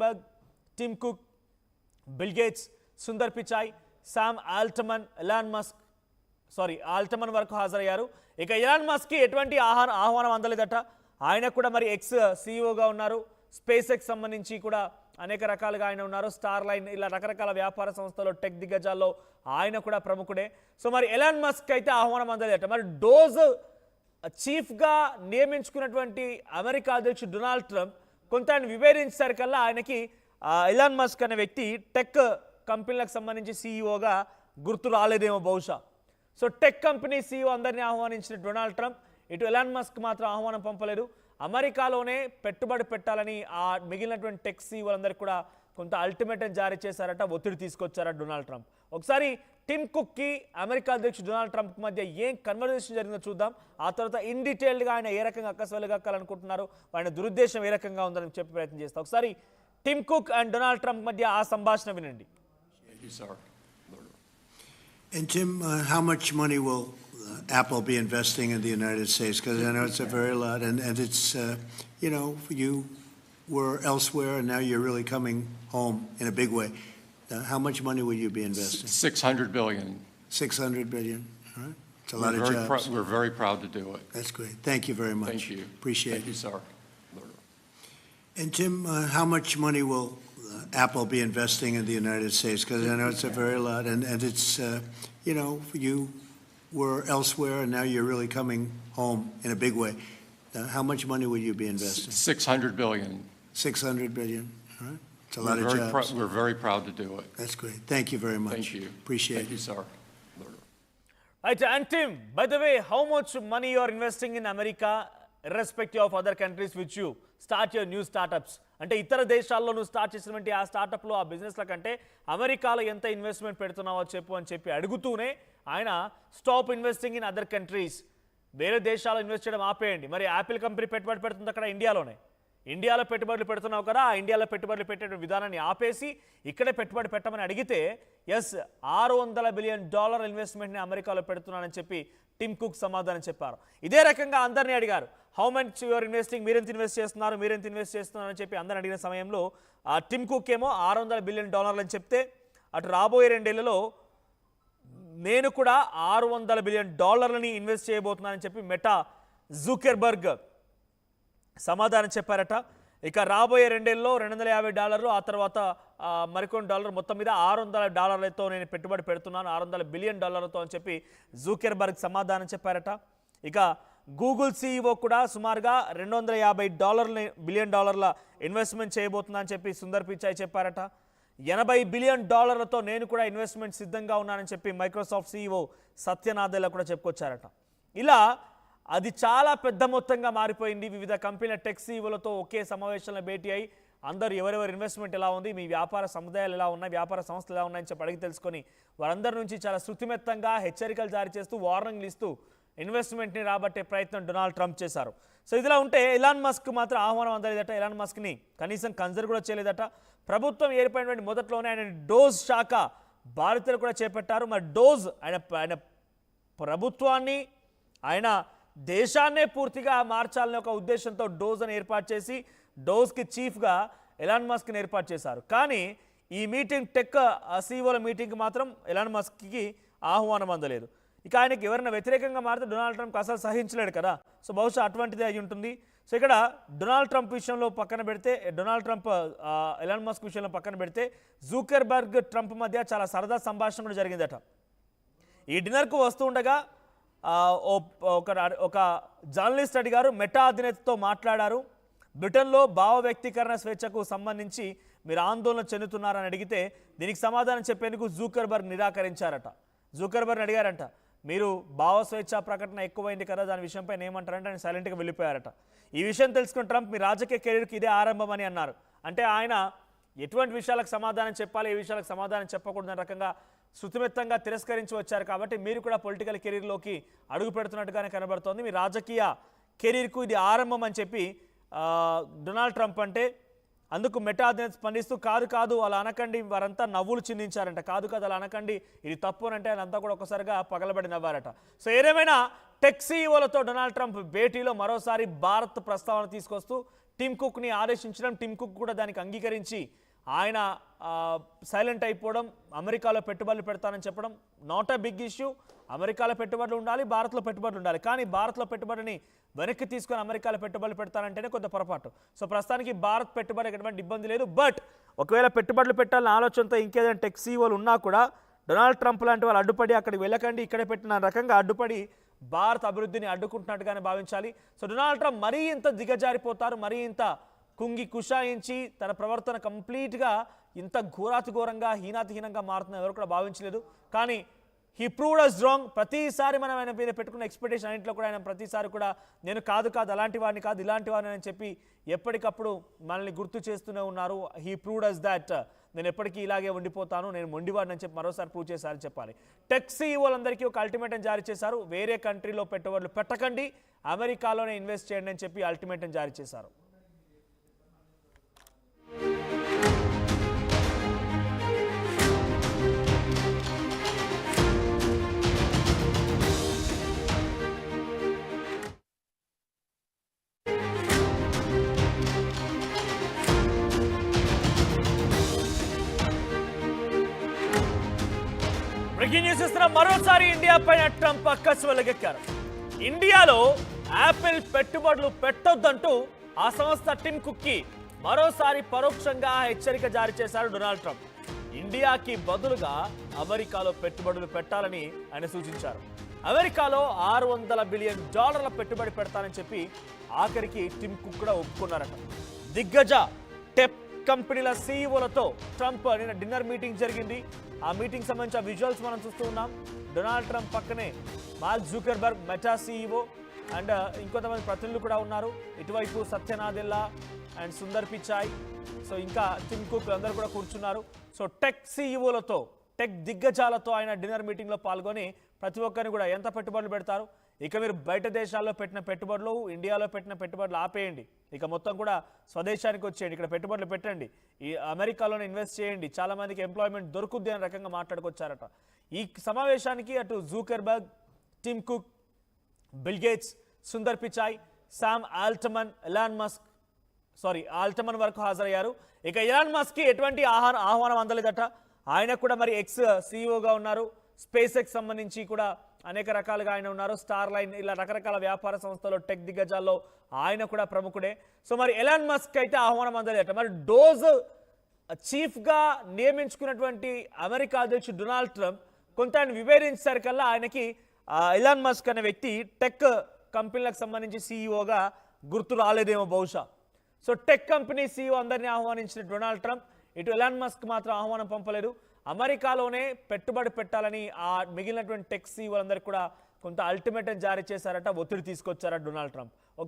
Zuckerberg, Tim Cook, Bill Gates, Sundar Pichai, Sam Altman, Altman వరకు హాజరయ్యారు. ఇక ఎలాన్ మస్క్కి ఎటువంటి ఆహ్వానం అందలేదట. ఆయన కూడా మరి ఎక్స్ సీఈఓగా ఉన్నారు. స్పేస్ ఎక్స్ సంబంధించి కూడా అనేక రకాలుగా ఆయన ఉన్నారు. స్టార్ లైన్ ఇలా రకరకాల వ్యాపార సంస్థలు టెక్ దిగ్గజాల్లో ఆయన కూడా ప్రముఖుడే. సో మరి ఎలాన్ మస్క్ అయితే ఆహ్వానం అందలేదట. మరి డోజ్ చీఫ్గా నియమించుకున్నటువంటి అమెరికా అధ్యక్షుడు డొనాల్డ్ ట్రంప్ కొంత ఆయన వివరించేసరికల్లా ఆయనకి ఎలాన్ మస్క్ అనే వ్యక్తి టెక్ కంపెనీలకు సంబంధించి సీఈఓగా గుర్తు రాలేదేమో బహుశా. సో టెక్ కంపెనీ సీఈఓ అందరినీ ఆహ్వానించిన డొనాల్డ్ ట్రంప్ ఇటు ఎలాన్ మస్క్ మాత్రం ఆహ్వానం పంపలేదు. అమెరికాలోనే పెట్టుబడి పెట్టాలని ఆ మిగిలినటువంటి టెక్ సీఈఓలందరికీ కూడా కొంత అల్టిమేటం జారీ చేశారట, ఒత్తిడి తీసుకొచ్చారట డొనాల్డ్ ట్రంప్. ఒకసారి టిమ్ కుక్కి అమెరికా అధ్యక్షుడు డొనాల్డ్ ట్రంప్ మధ్య ఏం కన్వర్జేషన్ జరిగిందో చూద్దాం. ఆ తర్వాత ఇన్ డీటెయిల్డ్గా ఆయన ఏ రకంగా అక్కసవెలగక్కాలనుకుంటున్నారు, ఆయన దురుద్దేశం ఏ రకంగా ఉందని చెప్పే ప్రయత్నం చేస్తాం. ఒకసారి Tim Cook and Donald Trump మధ్య ఆ సంభాషణ వినండి. And Tim, how much money will Apple be investing in the United States? Because I know it's a very lot, and it's you were elsewhere, and now you're really coming home in a big way. How much money will you be investing? $600 billion. $600 billion. All right, it's a lot of jobs. We're very proud to do it. That's great. Thank you very much. Thank you. Appreciate it. Thank you, sir. And Tim, how much money will Apple be investing in the United States? Because I know it's a very lot, and it's you were elsewhere, and now you're really coming home in a big way. How much money will you be investing? $600 billion. $600 billion. All right, it's a lot of jobs. We're very proud to do it. That's great. Thank you very much. Thank you. Appreciate it. Thank you, sir. Right, and Tim, by the way, how much money you are investing in America, irrespective of other countries which you start your new startups? అంటే ఇతర దేశాల్లో నువ్వు start చేసినటువంటి ఆ స్టార్టప్లో ఆ బిజినెస్ల కంటే అమెరికాలో ఎంత ఇన్వెస్ట్మెంట్ పెడుతున్నావో చెప్పు అని చెప్పి అడుగుతూనే ఆయన stop investing in other countries, వేరే దేశాల్లో ఇన్వెస్ట్ చేయడం ఆపేయండి. మరి యాపిల్ కంపెనీ పెట్టుబడి పెడుతుంది అక్కడ ఇండియాలో పెట్టుబడులు పెడుతున్నావు కదా, ఆ ఇండియాలో పెట్టుబడులు పెట్టే విధానాన్ని ఆపేసి ఇక్కడే పెట్టుబడి పెట్టమని అడిగితే ఎస్ $600 బిలియన్ ఇన్వెస్ట్మెంట్ని అమెరికాలో పెడుతున్నానని చెప్పి టిమ్ కుక్ సమాధానం చెప్పారు. ఇదే రకంగా అందరినీ అడిగారు, హౌ మచ్ యువర్ ఇన్వెస్టింగ్, మీరెంత ఇన్వెస్ట్ చేస్తున్నారు అని చెప్పి అందరిని అడిగిన సమయంలో టిమ్ కుక్ ఏమో $600 బిలియన్ అని చెప్తే అటు రాబోయే 2 ఏళ్లలో నేను కూడా $600 బిలియన్ ఇన్వెస్ట్ చేయబోతున్నానని చెప్పి మెటా జుకర్బర్గ్ సమాధానం చెప్పారట. ఇక రాబోయే 2 ఏళ్లలో $250, ఆ తర్వాత మరికొన్ని డాలర్, మొత్తం మీద $600 నేను పెట్టుబడి పెడుతున్నాను, $600 బిలియన్ అని చెప్పి జుకర్బర్గ్ సమాధానం చెప్పారట. ఇక గూగుల్ సీఈఓ కూడా సుమారుగా $250 బిలియన్ ఇన్వెస్ట్మెంట్ చేయబోతున్నా అని చెప్పి సుందర్ పిచాయ్ చెప్పారట. $80 బిలియన్ నేను కూడా ఇన్వెస్ట్మెంట్ సిద్ధంగా ఉన్నానని చెప్పి మైక్రోసాఫ్ట్ సీఈఓ సత్య నాదెల్లా కూడా చెప్పుకొచ్చారట. ఇలా అది చాలా పెద్ద మొత్తంగా మారిపోయింది. వివిధ కంపెనీల టెక్ సీఈఓలతో ఒకే సమావేశంలో భేటీ అయి అందరూ ఎవరెవరి ఇన్వెస్ట్మెంట్ ఎలా ఉంది, మీ వ్యాపార సముదాయాలు ఎలా ఉన్నాయి, వ్యాపార సంస్థలు ఎలా ఉన్నాయని చెప్పి అడిగి తెలుసుకొని వారందరి నుంచి చాలా శృతిమెత్తంగా హెచ్చరికలు జారీ చేస్తూ వార్నింగ్లు ఇస్తూ ఇన్వెస్ట్మెంట్ని రాబట్టే ప్రయత్నం డొనాల్డ్ ట్రంప్ చేశారు. సో ఇదిలా ఉంటే ఎలాన్ మస్క్ మాత్రం ఆహ్వానం అందలేదట. ఎలాన్ మస్క్ని కనీసం కన్సిడర్ కూడా చేయలేదట. ప్రభుత్వం ఏర్పడినటువంటి మొదట్లోనే ఆయన డోజ్ శాఖ బాధ్యతలు కూడా చేపట్టారు. మరి డోజ్ ఆయన ప్రభుత్వాన్ని, ఆయన దేశాన్నే పూర్తిగా మార్చాలనే ఒక ఉద్దేశంతో డోజ్ అని ఏర్పాటు చేసి డోజ్కి చీఫ్గా ఎలాన్ మస్క్ని ఏర్పాటు చేశారు. కానీ ఈ మీటింగ్ టెక్ సీఈఓల మీటింగ్కి మాత్రం ఎలాన్ మస్క్కి ఆహ్వానం అందలేదు. ఇక ఆయనకి ఎవరైనా వ్యతిరేకంగా మారితే డొనాల్డ్ ట్రంప్ అసలు సహించలేడు కదా. సో బహుశా అటువంటిది అయి ఉంటుంది. సో ఇక్కడ డొనాల్డ్ ట్రంప్ విషయంలో పక్కన పెడితే, డొనాల్డ్ ట్రంప్ ఎలాన్ మస్క్ విషయంలో పక్కన పెడితే జుకర్బర్గ్ ట్రంప్ మధ్య చాలా సరదా సంభాషణ కూడా జరిగిందట. ఈ డిన్నర్కు వస్తూ ఉండగా ఒక జర్నలిస్ట్ అడిగారు, మెటా అధినేతతో మాట్లాడారు, బ్రిటన్లో భావ వ్యక్తీకరణ స్వేచ్ఛకు సంబంధించి మీరు ఆందోళన చెందుతున్నారని అడిగితే దీనికి సమాధానం చెప్పేందుకు జుకర్బర్గ్ నిరాకరించారట. జుకర్బర్గ్ అడిగారంట, మీరు భావ స్వేచ్ఛ ప్రకటన ఎక్కువైంది కదా, దాని విషయంపై ఏమంటారంటే ఆయన సైలెంట్గా వెళ్ళిపోయారట. ఈ విషయం తెలుసుకున్న ట్రంప్ మీ రాజకీయ కెరీర్కి ఇదే ఆరంభం అని అన్నారు. అంటే ఆయన ఎటువంటి విషయాలకు సమాధానం చెప్పాలి, ఏ విషయాలకు సమాధానం చెప్పకూడదనే రకంగా శృతిమెత్తంగా తిరస్కరించి వచ్చారు. కాబట్టి మీరు కూడా పొలిటికల్ కెరీర్లోకి అడుగు పెడుతున్నట్టుగానే కనబడుతోంది. మీ రాజకీయ కెరీర్కు ఇది ఆరంభం అని చెప్పి డొనాల్డ్ ట్రంప్ అంటే అందుకు మెటా అధినేత స్పందిస్తూ కాదు అలా అనకండి, వారంతా నవ్వులు చిందించారంట. కాదు అలా అనకండి, ఇది తప్పు అని అంటే ఆయనంతా కూడా ఒకసారిగా పగలబడి నవ్వారట. సో ఏదేమైనా టెక్ సీఈఓలతో డొనాల్డ్ ట్రంప్ భేటీలో మరోసారి భారత్ ప్రస్తావన తీసుకొస్తూ టిమ్ కుక్ని ఆదేశించడం, టిమ్ కుక్ కూడా దానికి అంగీకరించి ఆయన సైలెంట్ అయిపోవడం, అమెరికాలో పెట్టుబడులు పెడతానని చెప్పడం నాట్ ఎ బిగ్ ఇష్యూ. అమెరికాలో పెట్టుబడులు ఉండాలి, భారత్లో పెట్టుబడులు ఉండాలి. కానీ భారత్లో పెట్టుబడిని వెనక్కి తీసుకొని అమెరికాలో పెట్టుబడులు పెడతానంటేనే కొంత పొరపాటు. సో ప్రస్తుతానికి భారత్ పెట్టుబడి ఎటువంటి ఇబ్బంది లేదు. బట్ ఒకవేళ పెట్టుబడులు పెట్టాలని ఆలోచనతో ఇంకేదైనా టెక్ సీఈఓలు ఉన్నా కూడా డొనాల్డ్ ట్రంప్ లాంటి వాళ్ళు అడ్డుపడి అక్కడికి వెళ్ళకండి, ఇక్కడే పెట్టిన రకంగా అడ్డుపడి భారత్ అభివృద్ధిని అడ్డుకుంటున్నట్టుగానే భావించాలి. సో డొనాల్డ్ ట్రంప్ మరీ ఇంత దిగజారిపోతారు, మరీ ఇంత కుంగి కుషాయించి తన ప్రవర్తన కంప్లీట్గా ఇంత ఘోరాతిఘోరంగా హీనాతిహీనంగా మారుతుందని ఎవరు కూడా భావించలేదు. కానీ హీ ప్రూవ్డ్ అస్ రాంగ్. ప్రతిసారి మనం ఆయన మీద పెట్టుకున్న ఎక్స్పెక్టేషన్ అన్నింటిలో కూడా ఆయన ప్రతిసారి కూడా నేను కాదు అలాంటి వాడిని కాదు, ఇలాంటి వాడిని అని చెప్పి ఎప్పటికప్పుడు మనల్ని గుర్తు చేస్తూనే ఉన్నారు. హీ ప్రూవ్డ్ అస్ దాట్ నేను ఎప్పటికీ ఇలాగే ఉండిపోతాను, నేను మొండివాడిని అని చెప్పి మరోసారి ప్రూవ్ చేశారని చెప్పాలి. టెక్ సీఈఓలందరికీ ఒక అల్టిమేటం జారీ చేశారు. వేరే కంట్రీలో పెట్టుబడులు పెట్టకండి, అమెరికాలోనే ఇన్వెస్ట్ చేయండి అని చెప్పి అల్టిమేటం జారీ చేశారు. బ్రేకింగ్ న్యూస్ ఇస్తున్న మరోసారి ఇండియా పైన ట్రంప్ అక్కసు వెలగెక్కారు. ఇండియాలో యాపిల్ పెట్టుబడులు పెట్టొద్దంటూ ఆ సంస్థ టిమ్ కుక్కి మరోసారి పరోక్షంగా హెచ్చరిక జారీ చేశారు డొనాల్డ్ ట్రంప్. ఇండియాకి బదులుగా అమెరికాలో పెట్టుబడులు పెట్టాలని ఆయన సూచించారు. అమెరికాలో $600 బిలియన్ పెట్టుబడి పెడతానని చెప్పి ఆఖరికి టిమ్ కుక్ కూడా ఒప్పుకున్నారట. దిగ్గజ టెక్ కంపెనీల సీఈఓలతో ట్రంప్ నిన్న డిన్నర్ మీటింగ్ జరిగింది. ఆ మీటింగ్ సంబంధించిన విజువల్స్ మనం చూస్తూ ఉన్నాం. డొనాల్డ్ ట్రంప్ పక్కనే mark Zuckerberg meta CEO and ఇంకొంతమంది ప్రతినిధులు కూడా ఉన్నారు. ఇటువైపు సత్య నాదెల్లా అండ్ సుందర్ పిచాయ్, సో ఇంకా టిమ్ కుక్ అందరూ కూడా కూర్చున్నారు. సో టెక్ సీఈఓలతో, టెక్ దిగ్గజాలతో ఆయన డిన్నర్ మీటింగ్లో పాల్గొని ప్రతి ఒక్కరిని కూడా ఎంత పెట్టుబడులు పెడతారు, ఇక మీరు బయట దేశాల్లో పెట్టిన పెట్టుబడులు, ఇండియాలో పెట్టిన పెట్టుబడులు ఆపేయండి, ఇక మొత్తం కూడా స్వదేశానికి వచ్చేయండి, ఇక్కడ పెట్టుబడులు పెట్టండి, ఈ అమెరికాలోనే ఇన్వెస్ట్ చేయండి, చాలా మందికి ఎంప్లాయ్మెంట్ దొరుకుద్ది అనే రకంగా మాట్లాడుకొచ్చారట. ఈ సమావేశానికి అటు Zuckerberg, Tim Cook, Bill Gates, Sundar Pichai, Sam Altman, Altman వరకు హాజరయ్యారు. ఇక ఎలాన్ మస్క్కి ఎటువంటి ఆహ్వానం అందలేదట. ఆయన కూడా మరి ఎక్స్ సీఈఓగా ఉన్నారు. స్పేస్ ఎక్స్ సంబంధించి కూడా అనేక రకాలుగా ఆయన ఉన్నారు. స్టార్ లైన్, ఇలా రకరకాల వ్యాపార సంస్థలు, టెక్ దిగ్గజాల్లో ఆయన కూడా ప్రముఖుడే. సో మరి ఎలాన్ మస్క్ అయితే ఆహ్వానం అందలేదట. మరి డోజ్ చీఫ్గా నియమించుకున్నటువంటి అమెరికా అధ్యక్షుడు డొనాల్డ్ ట్రంప్ కొంత ఆయన వివరించేసరికల్లా ఆయనకి ఎలాన్ మస్క్ అనే వ్యక్తి టెక్ కంపెనీలకు సంబంధించి సీఈఓగా గుర్తు రాలేదేమో బహుశా. సో టెక్ కంపెనీ సీఈఓ అందరినీ ఆహ్వానించిన డొనాల్డ్ ట్రంప్ ఇటు ఎలాన్ మస్క్ మాత్రం ఆహ్వానం పంపలేదు. అమెరికాలోనే పెట్టుబడి పెట్టాలని ఆ మిగిలినటువంటి టెక్ సీఈఓలందరికీ కూడా కొంత అల్టిమేటం జారీ చేశారట, ఒత్తిడి తీసుకొచ్చారట డొనాల్డ్ ట్రంప్.